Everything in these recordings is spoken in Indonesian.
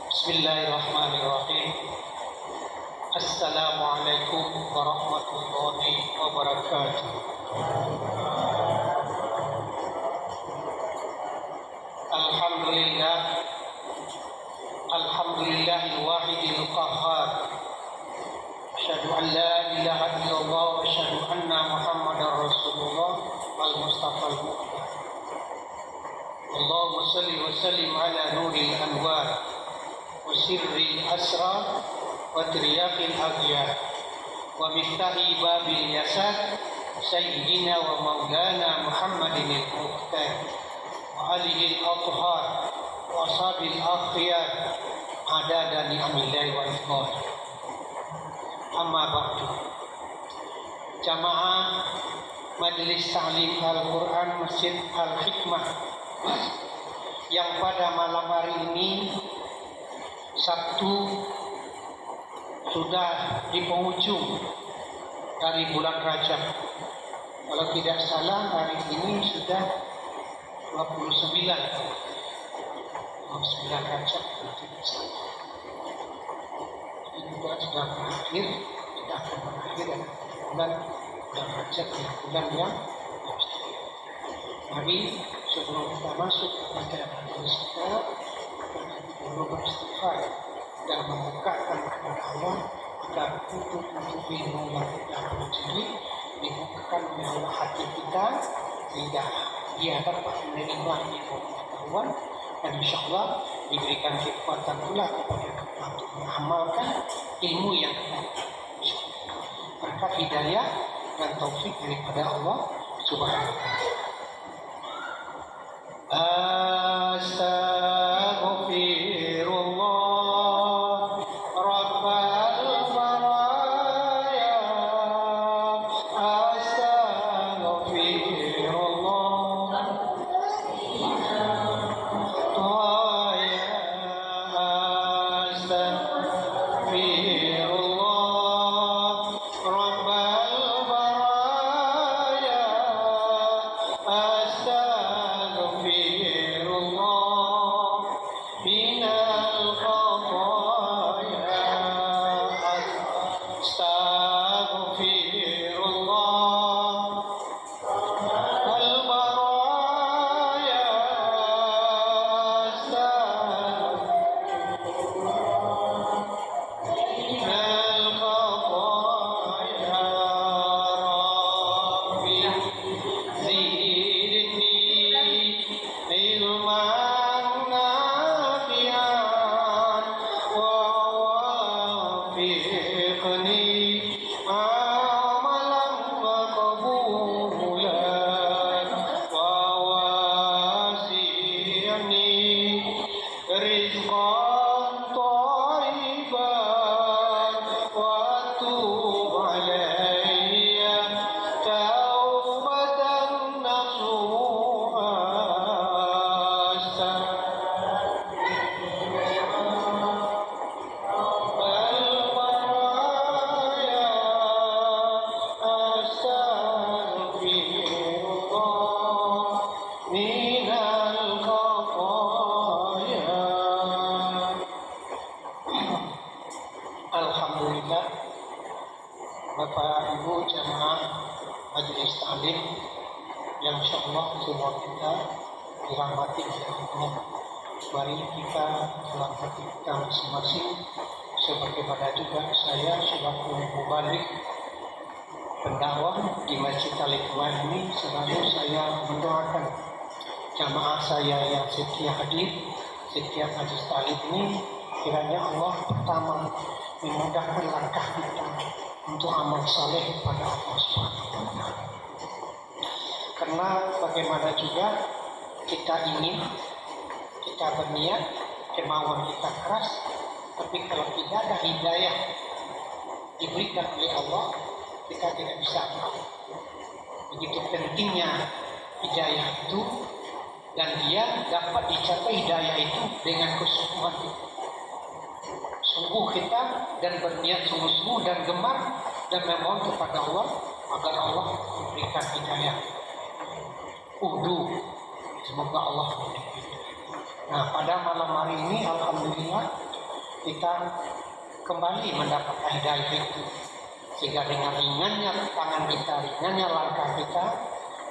Bismillahirrahmanirrahim. Assalamualaikum warahmatullahi wabarakatuh. Alhamdulillah, alhamdulillahil wahidil qahhar. Asyhadu an la ilaha illallah wa asyhadu anna Muhammadar Rasulullah wal Mustafal Muhammad. Allahumma shalli wa sallim ala nuril anwar wa sirril asrar wa tiryaqil aghyar wa miftahi babil yasar sayyidina wa maulana Muhammadin al-Muqtar wa alihi al-athhar wa ashabil akhyar adada ni'amillahi wa ifqar. Amma ba'du. Jamaah Majelis Ta'lim Al-Quran Masjid Al-Hikmah yang pada malam hari ini Sabtu sudah di penghujung dari bulan Rajab. Kalau tidak salah hari ini sudah 29 Rajab. Juga sudah berakhir, tidak akan berakhir bulan Rajab, bulan yang mari sebelum kita masuk kepada hadis kita perlu beristighfar dan membukakan kepada Allah agar tutup-tutupi yang kita pelajari dibukakan oleh Allah hati kita sehingga dia dapat menerima ilmu pengetahuan dan insyaAllah diberikan kekuatan pula kepada kita untuk mengamalkan ilmu yang kita berkat hidayah dan taufik daripada Allah Subhanahu wa Ta'ala. Astaghfirullah Rabbal baraya. Astaghfirullah Astaghfirullah Rabbal baraya. Astaghfirullah minal khataya. Astaghfirullah wal baraya. Minal khataya. Rabbi zidni ilman nafi'an wa wafiqni amalan maqbulan wa wasi'ni rizqan thayyiban wa tub alayya taubatan nasuha. Alhamdulillah, Bapak Ibu jamaah Majelis Ta'lim yang insyaallah semua kita dirahmati oleh Allah. Mari kita melengkapi kita masing-masing, sebagaimana juga saya selaku mubalik pendakwah di Masjid Al-Hikmah ini selalu saya mendoakan jamaah saya yang setia hadir setiap Majelis Ta'lim ini, kiranya Allah pertama memudahkan langkah kita untuk amal saleh pada Allah Subhanahu wa Ta'ala. Karena bagaimana juga kita ingin, kita berniat, kemauan kita keras, tapi kalau tidak ada hidayah diberikan oleh Allah, kita tidak bisa. Begitu pentingnya hidayah itu, dan dia dapat dicapai hidayah itu dengan kesungguhan. Sungguh kita dan berniat sungguh-sungguh dan gemar dan memohon kepada Allah agar Allah memberikan hidayah. Semoga Allah memberikan hidayah. Nah, pada malam hari ini alhamdulillah kita kembali mendapat hidayah itu, sehingga dengan ringannya tangan kita, ringannya langkah kita,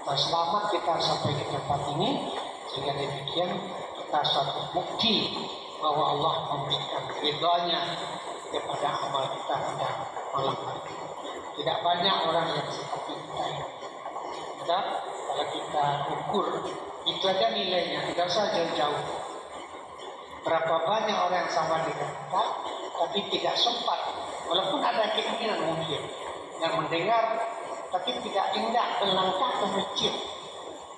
selamat kita sampai ke tempat ini, sehingga demikian kita suatu bukti bahwa Allah memberikan ridha-Nya kepada amal kita pada malam hari. Tidak banyak orang yang seperti kita ini. Kita, kalau kita ukur, itu aja nilainya, tidak usah jauh-jauh. Berapa banyak orang yang sama dengan kita, tapi tidak sempat, walaupun ada keinginan mungkin, yang mendengar, tapi tidak hendak melangkah ke masjid,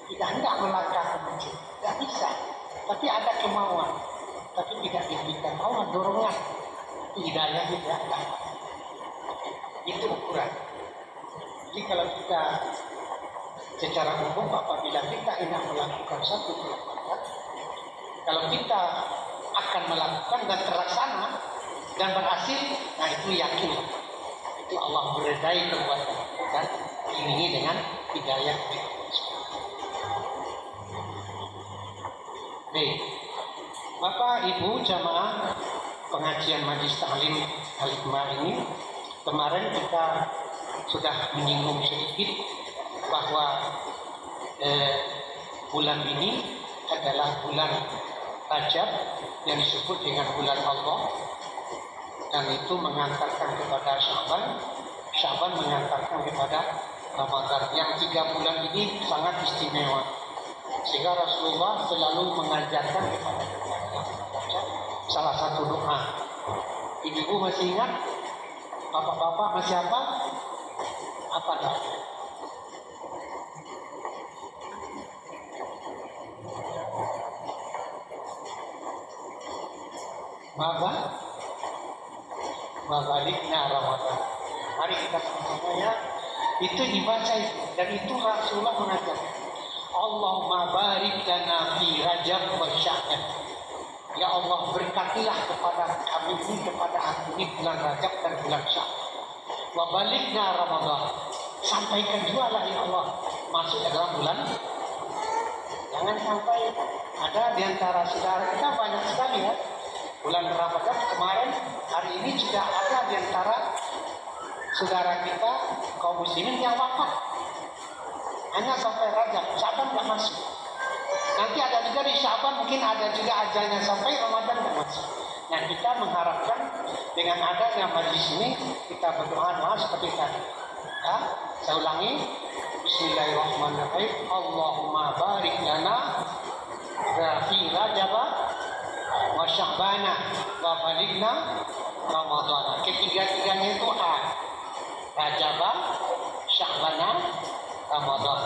tidak hendak melangkah ke masjid, tidak bisa, tapi ada kemauan, tapi tidak diberikan Allah dorongan, hidayah tidak ada. Itu ukuran. Jadi kalau kita secara umum apabila kita hendak melakukan satu perbuatan, kalau kita akan melakukan dan terlaksana dan berhasil, nah itu yakin, itu Allah meridai perbuatan dan diiringi dengan hidayah. Baik, Bapak Ibu jamaah pengajian Majlis Ta'lim Al-Hikmah ini, kemarin kita sudah menyinggung sedikit bahwa bulan ini adalah bulan Rajab yang disebut dengan bulan Allah, dan itu mengantarkan kepada Syaban, Syaban mengantarkan kepada Ramadan. Yang 3 bulan ini sangat istimewa, sehingga Rasulullah selalu mengajarkan kepada kita salah satu doa. Ibu masih ingat? Bapak-bapak masih apa? Apa doa? Baliknya Ramadan. Mari kita semuanya itu dibaca itu, dan itu Rasulullah mengajarkan. Allahumma barik lana fi Rajab wa Sya'ban. Ya Allah, berkatilah kepada kami ini, kepada aku ini bulan Rajab dan bulan Sya'ban. Wa balikna Ramadan. Sampaikan juga lah ya Allah masuk dalam bulan. Jangan sampai ada di antara saudara kita banyak sekali ya. Bulan Ramadan kemarin, hari ini juga ada di antara saudara kita kaum muslimin yang wafat. Hanya sampai Rajab, Syaban nggak masuk. Nanti ada juga di Syaban, mungkin ada juga ajalnya sampai Ramadan nggak masuk. Nah, kita mengharapkan dengan adanya majlis ini, kita berdoa seperti tadi. Ya, saya ulangi. Bismillahirrahmanirrahim. Allahumma barik lana fi Rajab wa Sya'bana wa balikna Ramadan. Ketiga-tiganya itu Rajab, Sya'bana, Ramadan.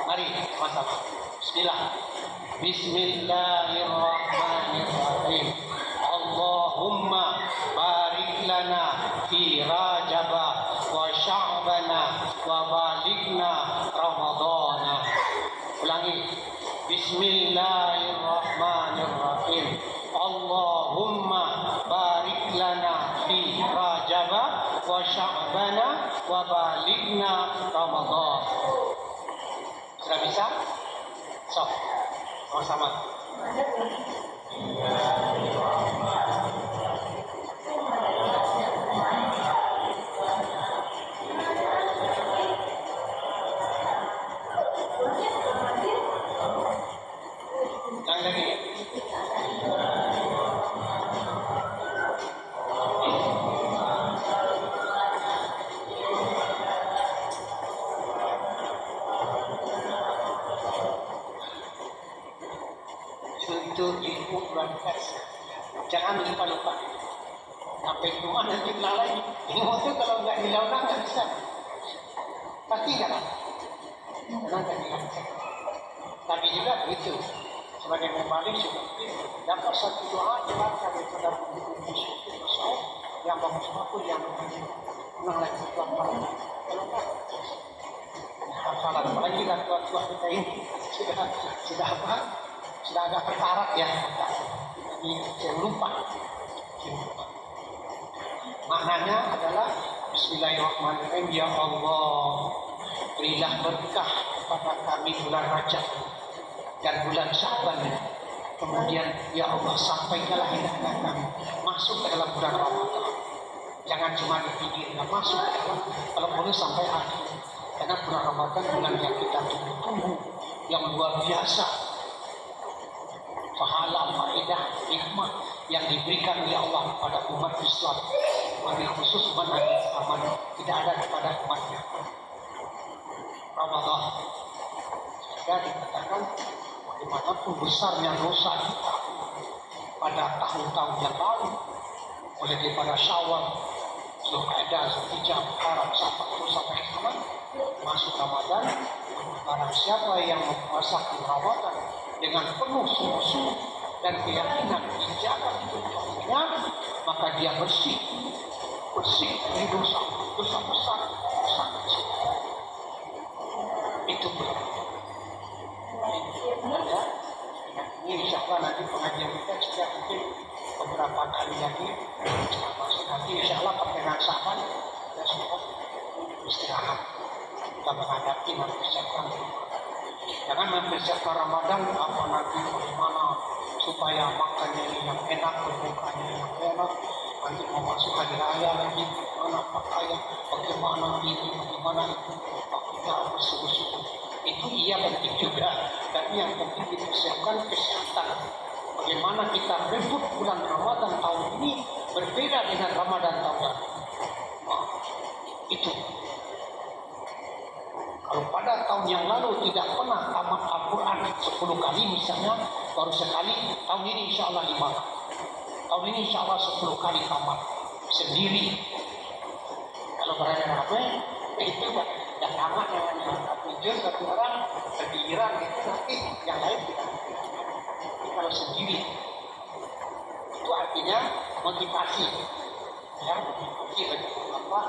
Mari sama-sama. Bismillah. Bismillahirrahmanirrahim. Allahumma barik lana fi Rajab wa Sya'bana wa balikna Ramadan. Ulangi. Bismillahirrahmanirrahim. Allahumma barik lana fi Rajab wa Sya'bana wa balikna Ramadan. Sudah bisa? So, sama-sama. Yang lagi. Untuk ilmu kualitas, jangan lupa-lupa. Sampai rumah nanti lalai. Ilmu itu kalau nggak dilakukan nggak bisa. Pasti nggak lah. Karena nggak dilakukan. Tapi juga begitu. Sebagai membalik seperti dapat satu doa dibaca daripada buku syukur yang bagus-bagus yang menang lagi kalau nggak hafalan. Apalagi lah tua-tua kita ini sudah apa? Sudah agak berkarat ya, jadi jangan lupa. Maknanya adalah Bismillahirrahmanirrahim. Ya Allah, berilah berkah kepada kami bulan Rajab dan bulan Sya'ban. Kemudian ya Allah, sampaikanlah hidayah kami masuk ke dalam bulan Ramadan. Jangan cuma dipikir, masuk ke dalam, kalau boleh sampai akhir. Karena bulan Ramadan bulan yang kita tunggu-tunggu, yang luar biasa. Pahala, faedah, hikmah yang diberikan oleh Allah kepada umat Islam, wabil khusus umat Nabi Muhammad, tidak ada kepada umatnya. Ramadan. Sehingga dikatakan bagaimanapun besarnya dosa kita pada tahun-tahun yang lalu, mulai daripada Syawal, Zulqa'dah, Zulhijjah, Muharram, Safar sampai sekarang masuk Ramadan. Barang siapa yang mempuasakan Ramadan dengan penuh sungguh-sungguh dan keyakinan dijaga tujuannya, maka dia bersih dari dosa besar, dosa kecil. Itu ada. Ini insya Allah nanti pengajian kita juga mungkin beberapa kali lagi masuk nanti insya Allah pertengahan Syaban kita semua istirahat, kita menghadapi mempersiapkan. Jangan mempersiapkan Ramadan apa nanti bagaimana supaya makannya yang enak, berbukanya yang enak, nanti mau masuk hari raya lagi, bagaimana pakaian, bagaimana ini, bagaimana itu, kita harus sungguh-sungguh. Itu iya penting juga, tapi yang penting dipersiapkan kesehatan. Bagaimana kita rebut bulan Ramadan tahun ini berbeda dengan Ramadan tahun lalu. Itu. Kalau pada tahun yang lalu tidak pernah tamat Al-Quran 10 kali misalnya, baru sekali, tahun ini insya Allah 5 kali. Tahun ini insya Allah 10 kali tamat sendiri. Kalau berada ramai, itu yang tamat yang tujuan satu orang sendirian itu nanti yang lain tidak. Tapi kalau sendiri, itu artinya motivasi. Ya, motivasi bagi apa?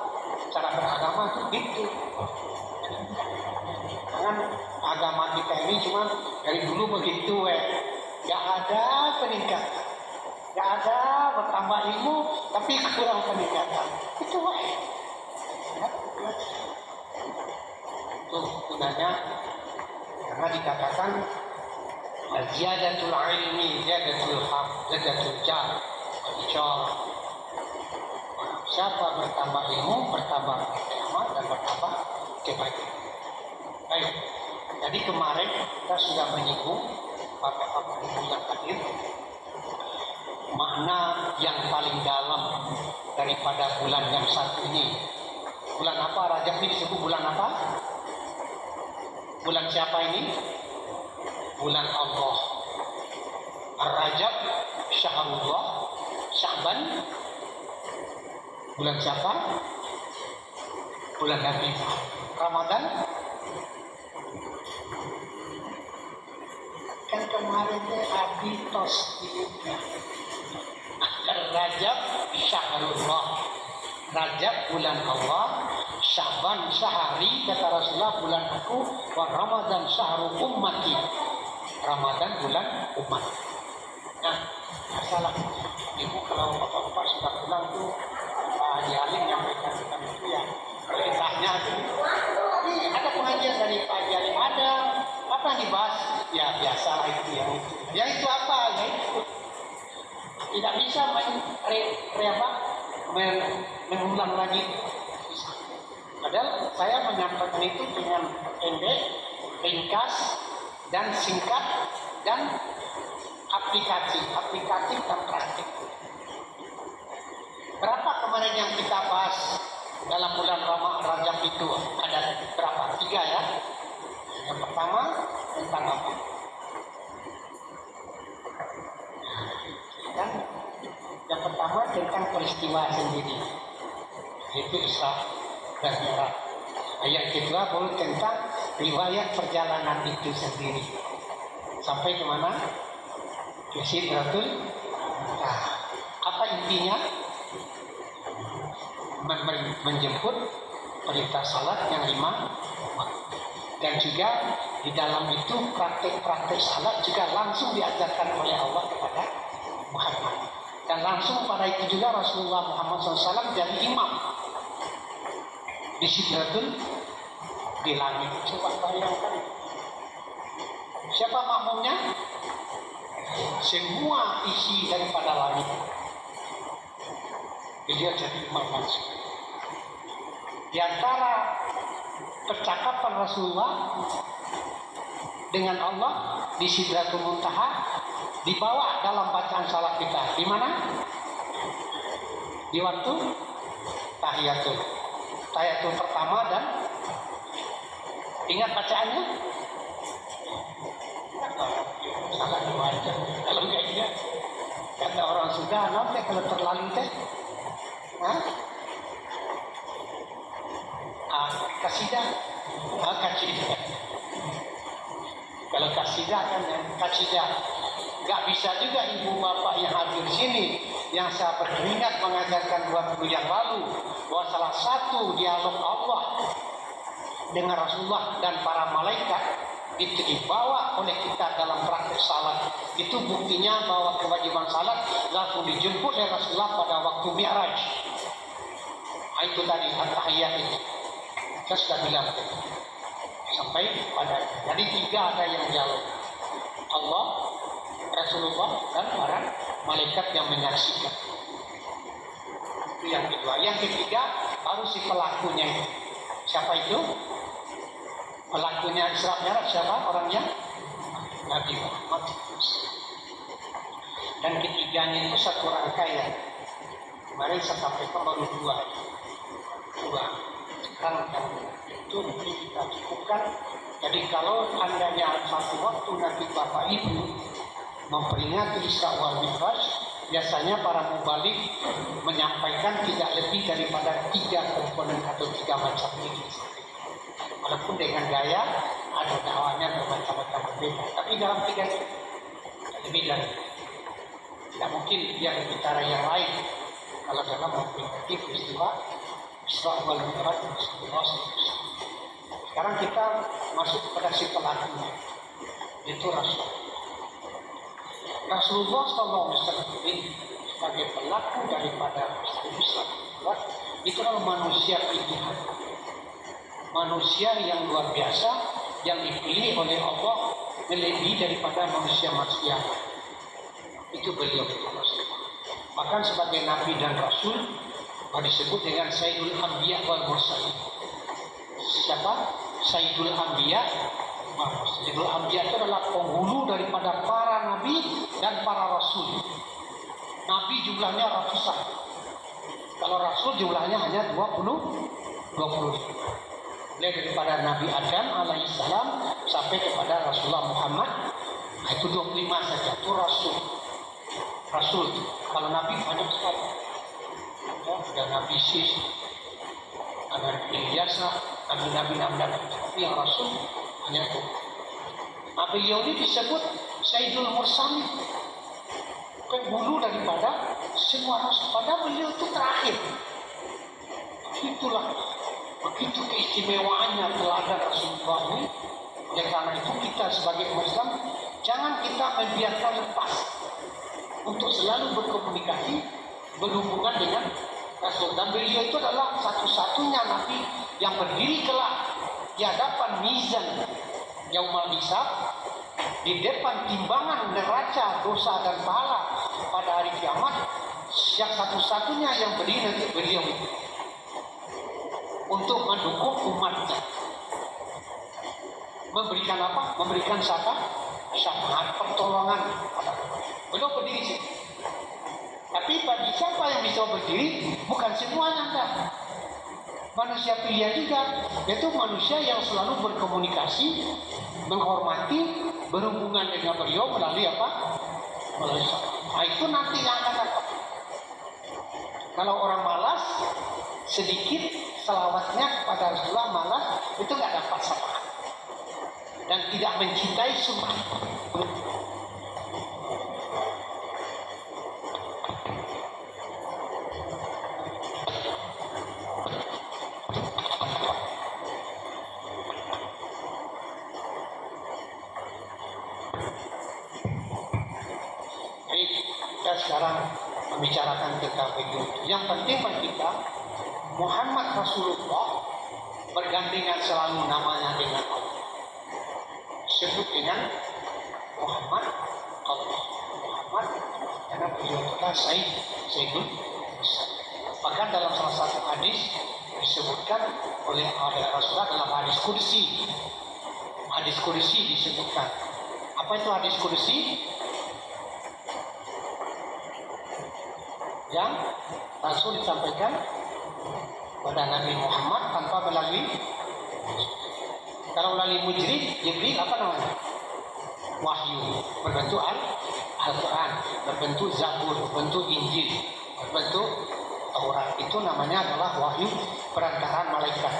Cara beragama itu gitu. Jangan agama kita ini cuma dari dulu begitu, gak ada peningkatan, gak ada bertambah ilmu, tapi kurang peningkatan. Itu ya, itu gunanya, karena dikatakan ziyadatul ilmi, ziyadatul haq, ziyadatul jah. Siapa bertambah ilmu, bertambah amal dan bertambah kebaikan. Baik, jadi kemarin kita sudah menyinggung Bapak-bapak Ibu yang hadir, makna yang paling dalam daripada bulan yang satu ini. Bulan apa? Rajab ini disebut bulan apa? Bulan siapa ini? Bulan Allah. Ar-Rajab, Syahrullah, Sya'ban. Bulan siapa? Bulan Nabi. Ramadan. Kan kemarin Abi tos juga. Rajab Syahrullah. Rajab bulan Allah, Sya'ban syahri kata Rasulullah bulan aku, wa Ramadan syahrul ummati. Ramadan bulan umat. Nah, masalah ibu kalau bapak-bapak sudah pulang tuh Pak Haji yang mereka itu ya perintahnya itu. Ada pengajian dari Pak Haji ada apa yang dibahas? Ya biasa itu yang itu. Ya itu apa? Ya itu. Tidak bisa mengulang lagi. Padahal saya menyampaikan itu dengan pendek, ringkas, dan singkat, dan aplikatif dan praktik. Berapa kemarin yang kita bahas dalam bulan Rajab itu? Ada berapa? 3 ya. Yang pertama tentang apa? Dan yang pertama tentang peristiwa sendiri, yaitu Isra dan Mi'raj. Yang kedua baru tentang riwayat perjalanan itu sendiri. Sampai ke mana? Ke Sidratul Muntaha. Apa intinya? Menjemput perintah salat yang 5, dan juga di dalam itu praktek-praktek salat juga langsung diajarkan oleh Allah kepada Muhammad, dan langsung pada itu juga Rasulullah Muhammad SAW jadi imam di Sidratul di langit. Coba bayangkan, siapa makmumnya? Semua isi daripada langit. beliau jadi imam langsung. Di antara percakapan Rasulullah dengan Allah di Sidratul Muntaha dibawa dalam bacaan salat kita. Di mana? Di waktu tahiyatul pertama dan ingat bacaannya? Salah dibaca. Kalau enggak ingat, kata orang sudah, nanti kalau terlalu teh, kasidah. Kalau kasidah kan kasidah. Gak bisa juga ibu bapak yang hadir sini yang saya berkeringat mengajarkan 2 minggu yang lalu bahwa salah satu dialog Allah dengan Rasulullah dan para malaikat itu dibawa oleh kita dalam praktek salat. Itu buktinya bahwa kewajiban salat langsung dijemput oleh Rasulullah pada waktu Mi'raj. Itu tadi at-tahiyyat itu. Saya sudah bilang sampai pada, jadi 3 ada yang dialog, Allah, Rasulullah, dan para malaikat yang menyaksikan. Itu yang kedua. Yang ketiga baru si pelakunya itu. Siapa itu? Pelakunya Isra Mi'raj siapa? Orangnya Nabi Muhammad. Dan ketiganya itu satu rangkaian. Kemarin saya sampaikan baru 2. Sekarang itu nanti kita cukupkan. Jadi kalau andanya satu waktu nanti Bapak Ibu memperingati Isra wal Mi'raj, biasanya para mubalik menyampaikan tidak lebih daripada 3 komponen atau 3 macam ini. Walaupun dengan gaya ada dakwahnya bermacam-macam berbeda, tapi dalam 3 itu lebih dari tidak mungkin dia bicara yang lain kalau dalam memperingati peristiwa Isra wal Mi'raj. Sekarang kita masuk pada si pelakunya, itu Rasulullah SAW ini sebagai pelaku daripada Islam itu adalah manusia pilihan, manusia yang luar biasa yang dipilih oleh Allah melebihi daripada manusia-manusia. Itu beliau Rasulullah. Bahkan sebagai Nabi dan Rasul disebut dengan Sayyidul Anbiya wal Mursalin. Siapa? Sayyidul Anbiya. Sayyidul Anbiya itu adalah penghulu daripada para nabi dan para rasul. Nabi jumlahnya ratusan. Kalau rasul jumlahnya hanya 20. Mulai daripada Nabi Adam alaihissalam sampai kepada Rasulullah Muhammad, itu 25 saja. Itu rasul. Kalau nabi banyak sekali. Ada Nabi Sis, ada Ilyasa, ada Nabi, tapi yang Rasul hanya itu. Beliau ini disebut Sayyidul Mursalin, penghulu daripada semua Rasul. Padahal beliau itu terakhir. Itulah begitu keistimewaannya teladan Rasulullah ini. Oleh karena itu kita sebagai umat Islam jangan kita membiarkan lepas untuk selalu berkomunikasi, berhubungan dengan Rasul. Dan beliau itu adalah satu-satunya Nabi yang berdiri kelak di hadapan mizan Yaumul Hisab, di depan timbangan neraca dosa dan pahala pada hari kiamat, yang satu-satunya yang berdiri nanti beliau itu untuk mendukung umatnya, memberikan apa? Memberikan syafaat pertolongan. Beliau berdiri sih. Tapi bagi siapa yang bisa berdiri, bukan semuanya enggak. Manusia pilihan juga, yaitu manusia yang selalu berkomunikasi, menghormati, berhubungan dengan beliau melalui apa? Melalui syafaat. Nah, itu nanti yang akan dapat. Kalau orang malas, sedikit selawatnya kepada Rasulullah malas, itu nggak dapat syafaat. Dan tidak mencintai sunnah. Sekarang membicarakan tentang itu. Yang penting bagi kita Muhammad Rasulullah bergandengan selalu namanya dengan Allah. Sebut dengan Muhammad Allah. Muhammad karena beliau adalah Sayyidul. Bahkan dalam salah satu hadis disebutkan oleh Rasulullah dalam hadis kursi. Hadis kursi disebutkan. Apa itu hadis kursi? Yang langsung disampaikan kepada Nabi Muhammad tanpa melalui. Kalau melalui mujrid, Jibril apa namanya? Wahyu, berbentuk Al-Quran, berbentuk Zabur, berbentuk Injil, berbentuk Taurat. Itu namanya adalah wahyu perantaraan malaikat.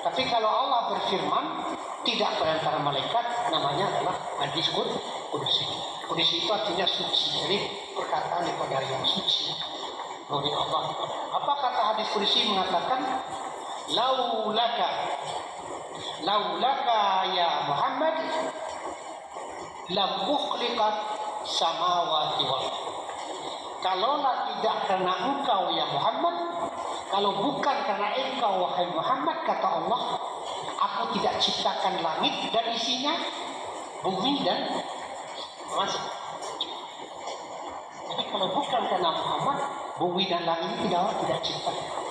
Tapi kalau Allah berfirman tidak perantaraan malaikat, namanya adalah hadis kursi. Kursi itu artinya suci, jadi perkataan daripada yang suci dari Allah. Apa kata hadis kursi mengatakan? Laulaka ya Muhammad lam ukhliqat samawati wal. Kalaulah tidak karena engkau ya Muhammad, kalau bukan karena engkau wahai Muhammad, kata Allah, aku tidak ciptakan langit dan isinya, bumi dan masuk. Jadi kalau bukan karena Muhammad, bumi dan langit tidak ciptakan.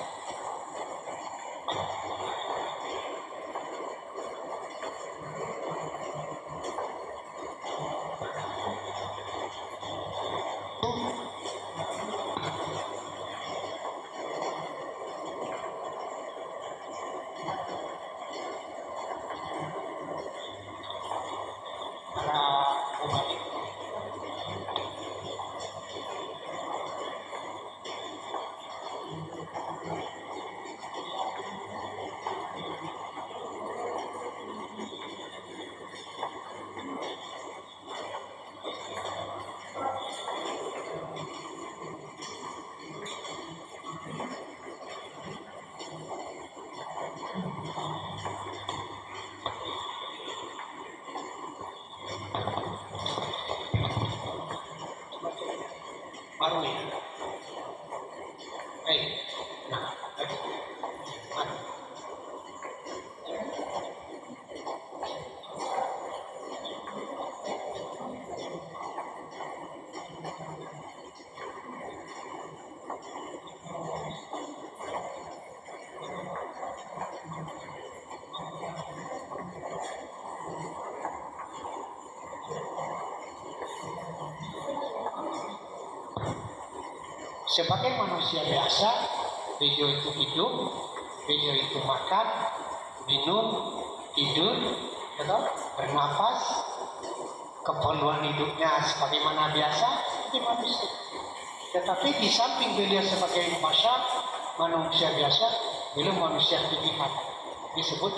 Baru ya. Baik. Nah, sebagai manusia biasa, beliau itu hidup, beliau itu makan, minum, tidur, bernapas, keperluan hidupnya sebagaimana biasa seperti manusia. Tetapi di samping beliau sebagai manusia biasa, beliau manusia pilihan, disebut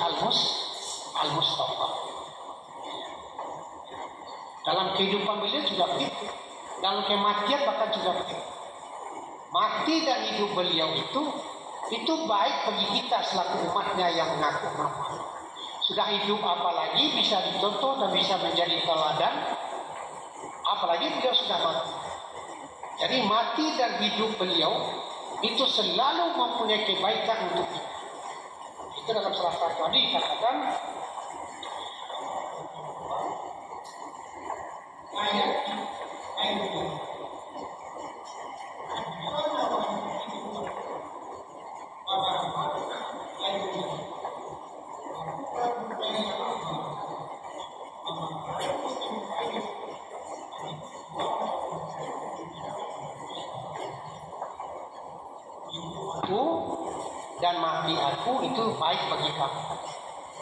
Al-Mustafa. Dalam kehidupan beliau juga begitu, dalam kematian bahkan juga begitu. Mati dan hidup beliau itu baik bagi kita selaku umatnya yang mengaku Muhammad. Sudah hidup apalagi bisa dicontoh dan bisa menjadi teladan, apalagi beliau sudah mati. Jadi mati dan hidup beliau itu selalu mempunyai kebaikan untuk kita. Itu dalam salah satu hadis dikatakan ayat dan mati aku itu baik bagi kamu,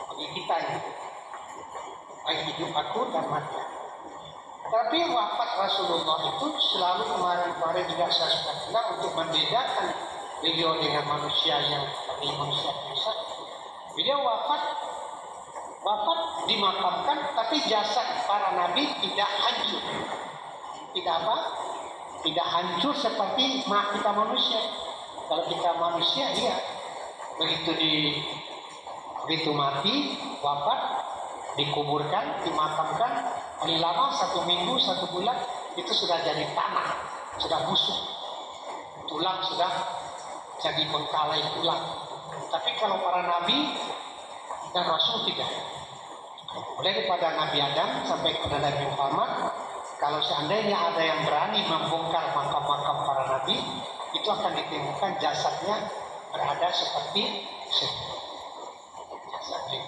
bagi kita ini, baik hidup aku dan mati. Tapi wafat Rasulullah itu selalu kemarin juga saya sudah bilang untuk membedakan beliau dengan manusia yang seperti manusia biasa. Beliau wafat dimakamkan, tapi jasad para nabi tidak hancur. Tidak apa? Tidak hancur seperti kita manusia. Kalau kita manusia, iya. Begitu mati, wafat, dikuburkan, dimakamkan, paling lama 1 minggu, 1 bulan, itu sudah jadi tanah, sudah busuk. Tulang sudah jadi bengkalai tulang. Tapi kalau para nabi dan rasul tidak. Mulai daripada Nabi Adam sampai kepada Nabi Muhammad, kalau seandainya ada yang berani membongkar makam-makam para nabi, itu akan ditemukan jasadnya berada seperti jasadnya.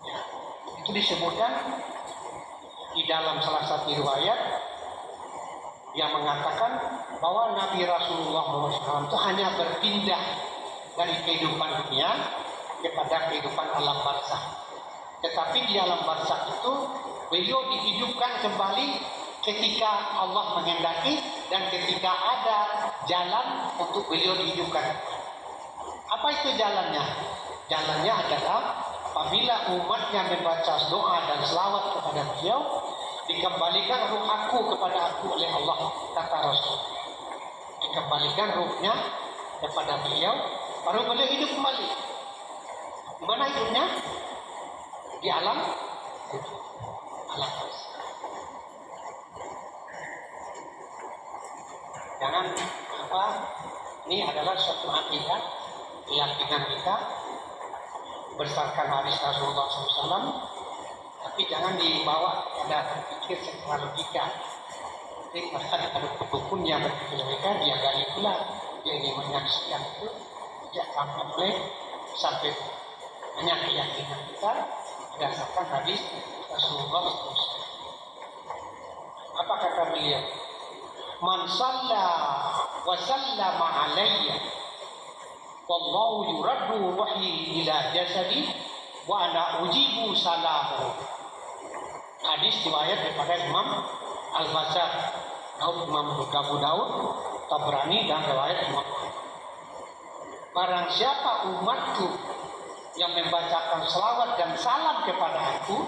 Ya. Itu disebutkan di dalam salah satu riwayat yang mengatakan bahwa Nabi Rasulullah SAW itu hanya berpindah dari kehidupan dunia kepada kehidupan alam barzakh. Tetapi di alam barzakh itu beliau dihidupkan kembali ketika Allah menghendaki dan ketika ada jalan untuk beliau dihidupkan. Apa itu jalannya? Jalannya adalah apabila umatnya membaca doa dan selawat kepada beliau, dikembalikan ruh aku kepada aku oleh Allah, kata Rasul. Dikembalikan ruhnya kepada beliau, baru beliau hidup kembali. Di mana hidupnya? Di alam barzakh. Jangan apa? Ini adalah suatu akidah, keyakinan kita berdasarkan hadis Rasulullah SAW, tapi jangan dibawa pada berpikir secara logika. Jadi ada dukun yang berpikir mereka, dia gali pula, dia ingin menyaksikan itu, tidak sampai hanya keyakinan kita berdasarkan hadis Rasulullah SAW. Apa kata beliau? Man shalla wa sallama alayya wallahu yuraddu wahyi ila jasadi wa ana ujibu salamu. Hadis riwayat daripada Imam Al-Bazzar, Imam Abu Daud, Tabrani dan riwayat Imam. Barang siapa umatku yang membacakan selawat dan salam kepada aku,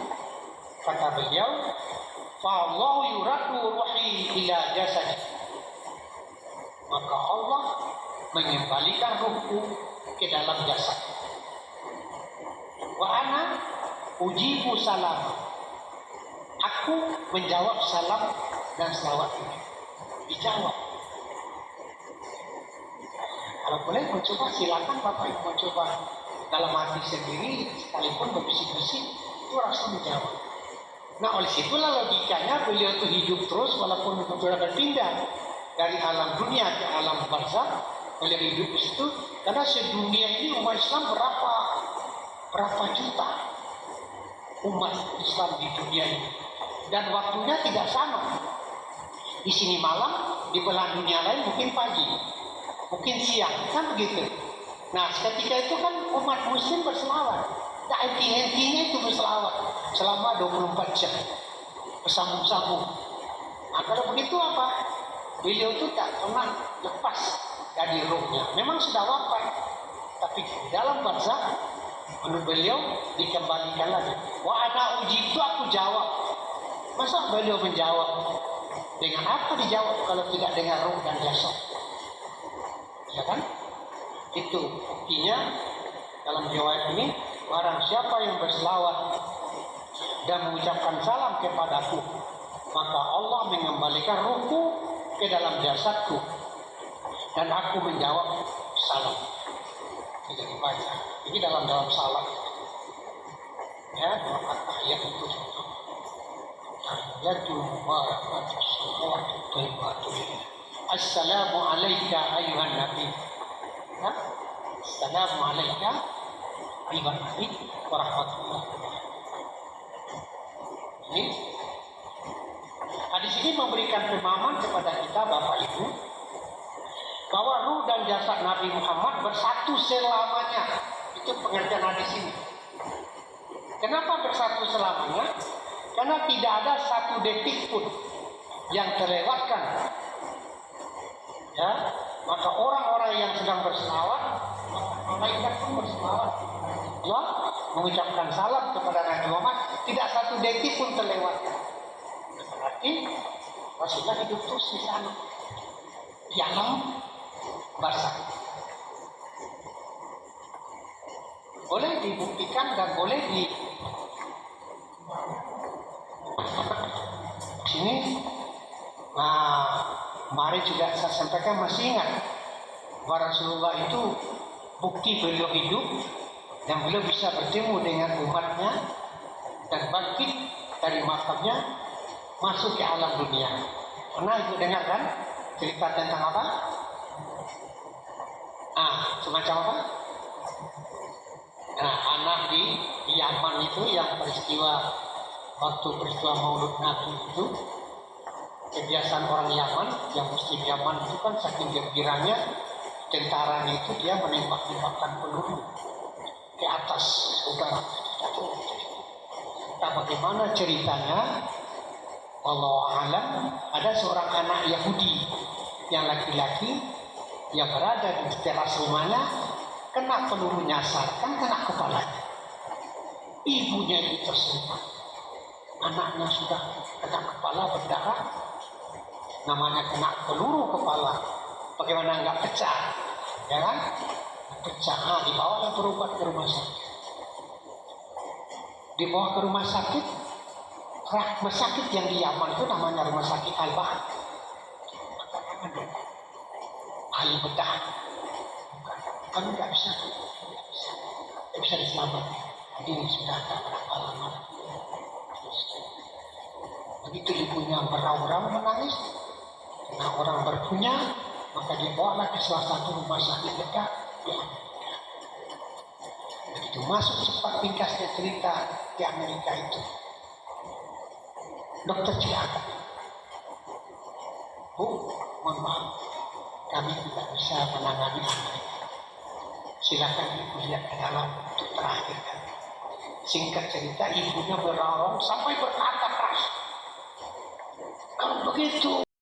kata beliau, fa Allah yuraddu ruhi ila jasadi, maka Allah mengembalikan ruhku ke dalam jasad. Wa ana ujibu salam, aku menjawab salam dan selawat ini. Dijawab. Kalau boleh mencoba, silakan Bapak Ibu mencoba dalam hati sendiri, sekalipun berbisik-bisik, itu rasa menjawab. Nah, oleh situlah logikanya beliau itu hidup terus walaupun sudah berpindah dari alam dunia ke alam barzakh. Beliau hidup di situ karena sedunia ini umat Islam berapa juta umat Islam di dunia ini, dan waktunya tidak sama. Di sini malam, di belahan dunia lain mungkin pagi, mungkin siang, kan begitu. Nah, ketika itu kan umat muslim berselawat. Nah, intinya itu berselawat selama 24 jam bersambung-sambung. Nah, kalau begitu apa? Beliau itu tak pernah lepas dari rohnya. Memang sudah wafat, tapi di dalam barzakh menurut beliau dikembalikan lagi. Wa ana uji, itu aku jawab. Masa beliau menjawab? Dengan apa dijawab kalau tidak dengan roh dan jasad? Ya kan? Itu buktinya dalam riwayat ini, barang siapa yang berselawat dan mengucapkan salam kepadaku, maka Allah mengembalikan ruhku ke dalam jasadku dan aku menjawab salam. Tidak dibaca. Ini dalam salat. Ya, dalam at-tahiyat itu. Tahiyatul mubarakatus salawatut thayyibatul. Assalamu alayka ayuhan nabi. Ya? Assalamu alayka ayuhan nabi wa rahmatullahi wa barakatuh. Ini hadis ini memberikan pemahaman kepada kita Bapak Ibu bahwa ruh dan jasad Nabi Muhammad bersatu selamanya. Itu pengertian hadis ini. Kenapa bersatu selamanya? Karena tidak ada satu detik pun yang terlewatkan. Ya, maka orang-orang yang sedang berselawat, malaikat pun berselawat. Allah mengucapkan salam kepada Nabi Muhammad, tidak satu detik pun terlewatkan. Berarti Rasulullah hidup terus di sana, di alam barzakh. Boleh dibuktikan dan boleh di sini. Nah, mari juga saya sampaikan, masih ingat bahwa Rasulullah itu bukti beliau hidup dan beliau bisa bertemu dengan umatnya dan bangkit dari makamnya masuk ke alam dunia. Pernah ibu dengar kan cerita tentang apa? Semacam apa? Anak di Yaman itu yang waktu peristiwa Maulud Nabi itu, kebiasaan orang Yaman, yang Muslim Yaman itu kan saking gembiranya, tentaranya itu dia menembak-nembakkan peluru ke atas udara. Nah, bagaimana ceritanya? Allah alam, ada seorang anak Yahudi yang laki-laki yang berada di teras rumahnya, kena peluru nyasar, kan kena kepalanya. Ibunya itu tersentak, anaknya sudah kena kepala berdarah, namanya kena peluru kepala, bagaimana nggak pecah, ya kan? Pecah, dibawa berobat ke rumah sakit. Dibawa ke rumah sakit yang di Yaman itu namanya rumah sakit Al-Bahr, ahli bedah, kan nggak bisa diselamatkan. Jadi ini sudah ada pengalaman. Begitu ibunya berau-rau menangis, nah orang berpunya, maka dibawa ke salah satu rumah sakit bedah di Amerika. Begitu masuk sempat ringkasnya cerita di Amerika itu, dokter cakap, Bu, mohon maaf, kami tidak bisa menangani anak. Silakan ibu lihat ke dalam untuk terakhir. Singkat cerita, ibunya berorong sampai berkata keras, kalau begitu